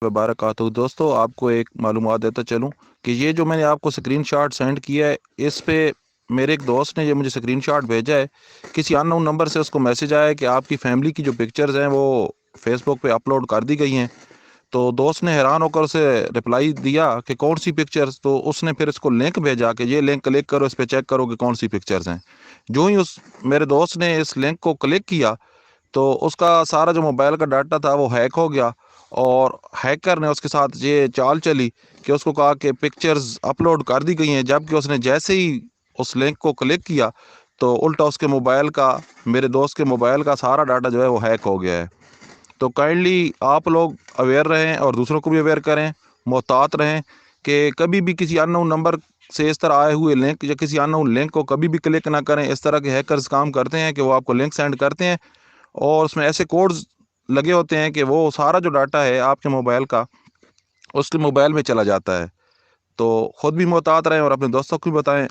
वबारकातुहू। दोस्तों, आपको एक मालूमात देता चलूँ कि ये जो मैंने आपको स्क्रीन शॉट सेंड किया है, इस पे मेरे एक दोस्त ने ये मुझे स्क्रीन शॉट भेजा है। किसी अननोन नंबर से उसको मैसेज आया है कि आपकी फैमिली की जो पिक्चर्स हैं वो फेसबुक पे अपलोड कर दी गई हैं। तो दोस्त ने हैरान होकर उसे रिप्लाई दिया कि कौन सी पिक्चर्स। तो उसने फिर इसको लिंक भेजा कि ये लिंक क्लिक करो, इस पे चेक करो कि कौन सी पिक्चर्स हैं। जो ही उस मेरे दोस्त ने इस लिंक को क्लिक किया तो उसका सारा जो मोबाइल का डाटा था वो हैक हो गया। और हैकर ने उसके साथ ये चाल चली कि उसको कहा कि पिक्चर्स अपलोड कर दी गई हैं, जबकि उसने जैसे ही उस लिंक को क्लिक किया तो उल्टा उसके मोबाइल का, मेरे दोस्त के मोबाइल का सारा डाटा जो है वो हैक हो गया है। तो काइंडली आप लोग अवेयर रहें और दूसरों को भी अवेयर करें, मोहतात रहें कि कभी भी किसी अननोन नंबर से इस तरह आए हुए लिंक या किसी अननोन लिंक को कभी भी क्लिक ना करें। इस तरह के हैकर्स काम करते हैं कि वो आपको लिंक सेंड करते हैं और उसमें ऐसे कोड्स लगे होते हैं कि वो सारा जो डाटा है आपके मोबाइल का उसके मोबाइल में चला जाता है। तो ख़ुद भी मोहतात रहें और अपने दोस्तों को भी बताएं।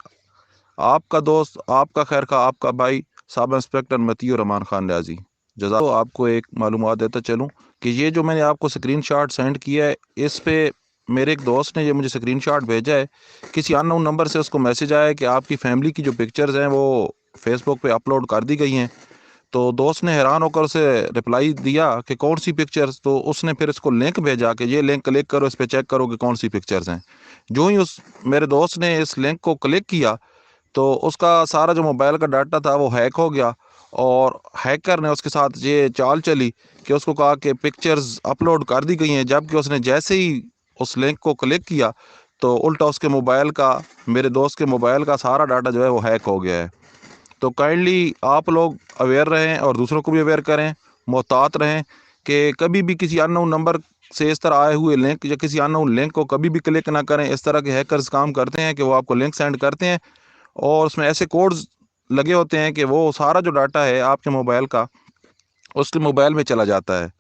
आपका दोस्त, आपका खैर खा, आपका भाई, सब इंस्पेक्टर मतीउर रहमान खान न्याजी। जज़ा। तो आपको एक मालूमात देता चलूँ कि ये जो मैंने आपको स्क्रीन शॉट सेंड किया है, इस पे मेरे एक दोस्त ने ये मुझे स्क्रीन शॉट भेजा है। किसी अननोन नंबर से उसको मैसेज आया है कि आपकी फैमिली की जो पिक्चर्स हैं वो फेसबुक पे अपलोड कर दी गई हैं। तो दोस्त ने हैरान होकर उसे रिप्लाई दिया कि कौन सी पिक्चर्स। तो उसने फिर इसको लिंक भेजा कि ये लिंक क्लिक करो, इस पे चेक करो कि कौन सी पिक्चर्स हैं। जो ही उस मेरे दोस्त ने इस लिंक को क्लिक किया तो उसका सारा जो मोबाइल का डाटा था वो हैक हो गया। और हैकर ने उसके साथ ये चाल चली कि उसको कहा कि पिक्चर्स अपलोड कर दी गई हैं, जबकि उसने जैसे ही उस लिंक को क्लिक किया तो उल्टा उसके मोबाइल का, मेरे दोस्त के मोबाइल का सारा डाटा जो है वो हैक हो गया है। तो काइंडली आप लोग अवेयर रहें और दूसरों को भी अवेयर करें, मोहतात रहें कि कभी भी किसी अननोन नंबर से इस तरह आए हुए लिंक या किसी अननोन लिंक को कभी भी क्लिक ना करें। इस तरह के हैकर्स काम करते हैं कि वो आपको लिंक सेंड करते हैं और उसमें ऐसे कोड्स लगे होते हैं कि वो सारा जो डाटा है आपके मोबाइल का उसके मोबाइल में चला जाता है।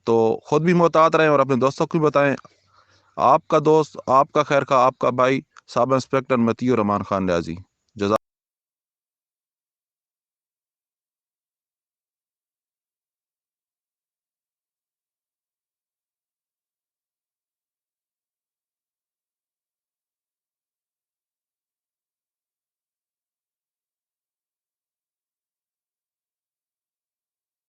तो ख़ुद भी मोहतात रहें और अपने दोस्तों को भी बताएं। आपका दोस्त, आपका खैर खा, आपका भाई, सब इंस्पेक्टर मतीउर रहमान खान न्याजी।